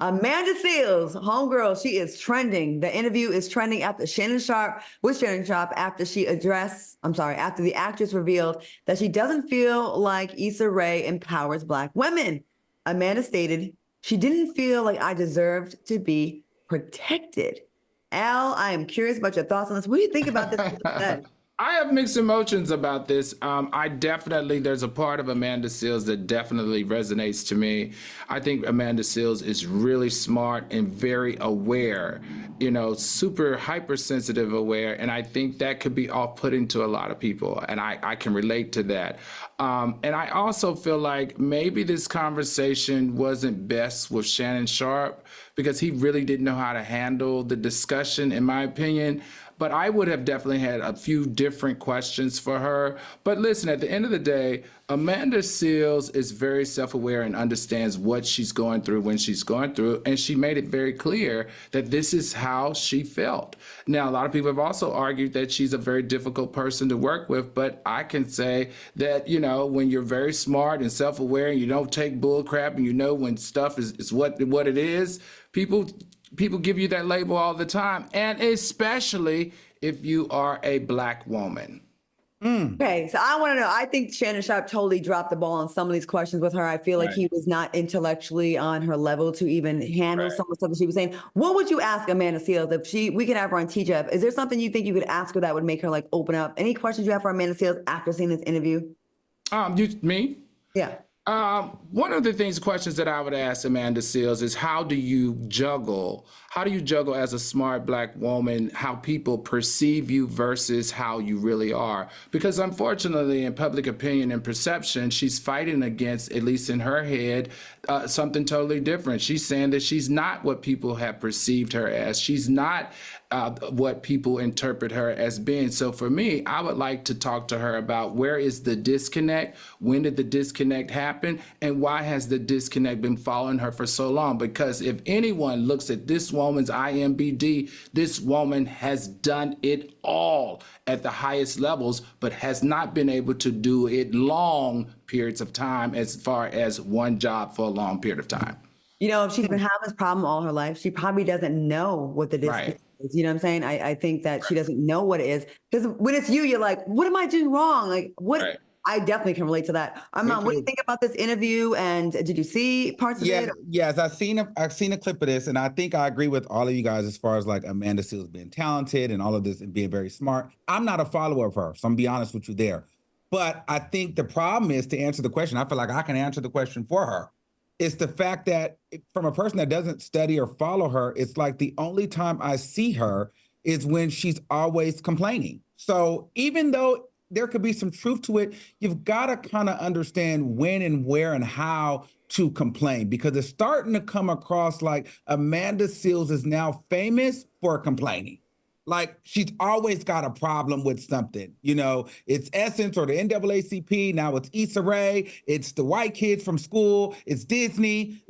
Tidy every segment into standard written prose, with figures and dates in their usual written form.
Amanda Seales, homegirl, she is trending. The interview is trending after Shannon Sharp after after the actress revealed that she doesn't feel like Issa Rae empowers Black women. Amanda stated, she didn't feel like I deserved to be protected. Al, I am curious about your thoughts on this. What do you think about this? I have mixed emotions about this. There's a part of Amanda Seales that definitely resonates to me. I think Amanda Seales is really smart and very aware, super hypersensitive aware. And I think that could be off-putting to a lot of people. And I can relate to that. And I also feel like maybe this conversation wasn't best with Shannon Sharp because he really didn't know how to handle the discussion, in my opinion. But I would have definitely had a few different questions for her. But listen, at the end of the day, Amanda Seales is very self-aware and understands what she's going through when she's going through. And she made it very clear that this is how she felt. Now, a lot of people have also argued that she's a very difficult person to work with. But I can say that, when you're very smart and self-aware and you don't take bull crap and when stuff is what it is, people give you that label all the time, and especially if you are a Black woman. Okay, so I want to know, I think Shannon Sharp totally dropped the ball on some of these questions with her. I feel like he was not intellectually on her level to even handle some of the stuff that she was saying. What would you ask Amanda Seales if we could have her on TJF? Is there something you think you could ask her that would make her open up? Any questions you have for Amanda Seales after seeing this interview? Me? Yeah. One of the questions that I would ask Amanda Seales is how do you juggle as a smart Black woman, how people perceive you versus how you really are? Because unfortunately, in public opinion and perception, she's fighting against, at least in her head, something totally different. She's saying that she's not what people have perceived her as. She's not what people interpret her as being. So for me, I would like to talk to her about where is the disconnect? When did the disconnect happen? And why has the disconnect been following her for so long? Because if anyone looks at this woman's IMBD, this woman has done it all at the highest levels, but has not been able to do it long periods of time as far as one job for a long period of time. If she's been having this problem all her life, she probably doesn't know what the disconnect is. You know what I'm saying? I think that she doesn't know what it is. Because when it's you, you're like, what am I doing wrong? Like, what? Right. I definitely can relate to that. What do you think about this interview? And did you see parts of it? Yes, I've seen a clip of this, and I think I agree with all of you guys as far as Amanda Seales being talented and all of this and being very smart. I'm not a follower of her, so I'm gonna be honest with you there. But I think the problem is, to answer the question, I feel like I can answer the question for her. It's the fact that from a person that doesn't study or follow her, it's like the only time I see her is when she's always complaining. So even though there could be some truth to it, you've got to kind of understand when and where and how to complain, because it's starting to come across like Amanda Seales is now famous for complaining. Like she's always got a problem with something, it's Essence or the NAACP. Now it's Issa Rae. It's the white kids from school. It's Disney.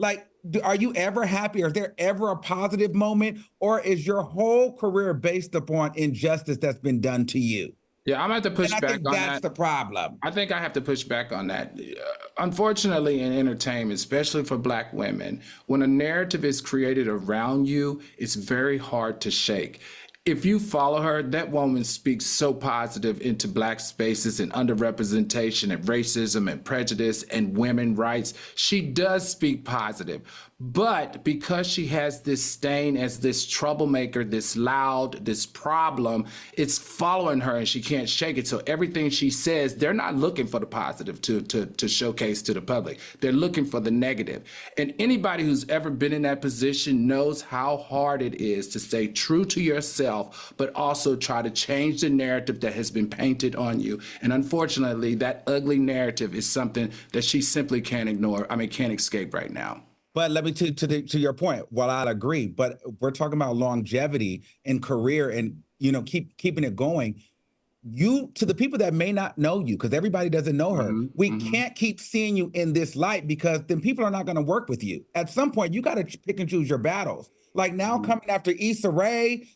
Are you ever happy? Or is there ever a positive moment? Or is your whole career based upon injustice that's been done to you? Yeah, I'm going to have to push back on that. That's the problem. I think I have to push back on that. Unfortunately, in entertainment, especially for Black women, when a narrative is created around you, it's very hard to shake. If you follow her, that woman speaks so positive into Black spaces and underrepresentation and racism and prejudice and women's rights. She does speak positive. But because she has this stain as this troublemaker, this loud, this problem, it's following her and she can't shake it. So everything she says, they're not looking for the positive to showcase to the public. They're looking for the negative. And anybody who's ever been in that position knows how hard it is to stay true to yourself, but also try to change the narrative that has been painted on you. And unfortunately, that ugly narrative is something that she simply can't ignore. Can't escape right now. But let me to your point. Well, I'd agree, but we're talking about longevity and career and keeping it going. To the people that may not know you, because everybody doesn't know her, we can't keep seeing you in this light, because then people are not going to work with you. At some point, you got to pick and choose your battles. Like now, coming after Issa Rae,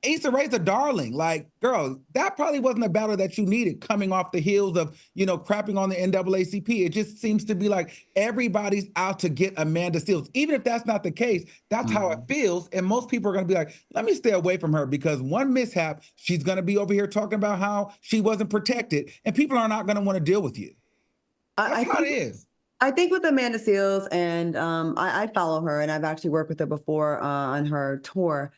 Issa Rae's a darling. Like, girl, that probably wasn't a battle that you needed coming off the heels of, crapping on the NAACP. It just seems to be like everybody's out to get Amanda Seales. Even if that's not the case, that's how it feels. And most people are going to be like, let me stay away from her because one mishap, she's going to be over here talking about how she wasn't protected. And people are not going to want to deal with you. That's how it is. I think with Amanda Seales, and I follow her, and I've actually worked with her before on her tour.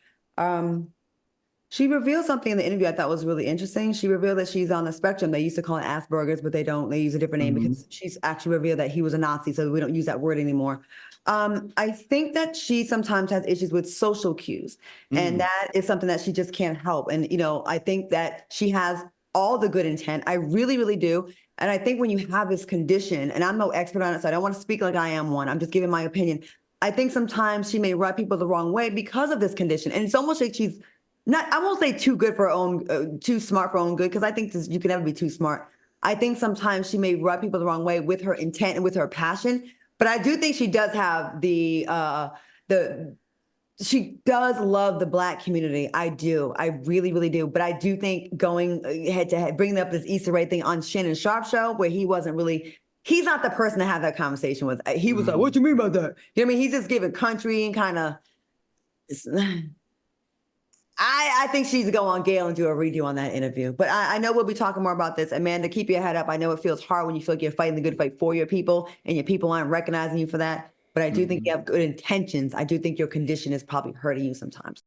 She revealed something in the interview I thought was really interesting. She revealed that she's on the spectrum. They used to call it Asperger's, but they don't. They use a different name because she's actually revealed that he was a Nazi, so we don't use that word anymore. I think that she sometimes has issues with social cues, and that is something that she just can't help. And, I think that she has all the good intent. I really, really do. And I think when you have this condition, and I'm no expert on it, so I don't want to speak like I am one. I'm just giving my opinion. I think sometimes she may rub people the wrong way because of this condition. And it's almost like she's not, I won't say too good for her own, too smart for her own good, because I think you can never be too smart. I think sometimes she may rub people the wrong way with her intent and with her passion. But I do think she does have she does love the Black community. I do. I really, really do. But I do think going head to head, bringing up this Issa Rae thing on Shannon Sharp show, where he's not the person to have that conversation with. He was like, what you mean by that? You know what I mean? He's just giving country and kind of, I think she's to go on Gail and do a redo on that interview. But I know we'll be talking more about this. Amanda, keep your head up. I know it feels hard when you feel like you're fighting the good fight for your people and your people aren't recognizing you for that. But I do think you have good intentions. I do think your condition is probably hurting you sometimes.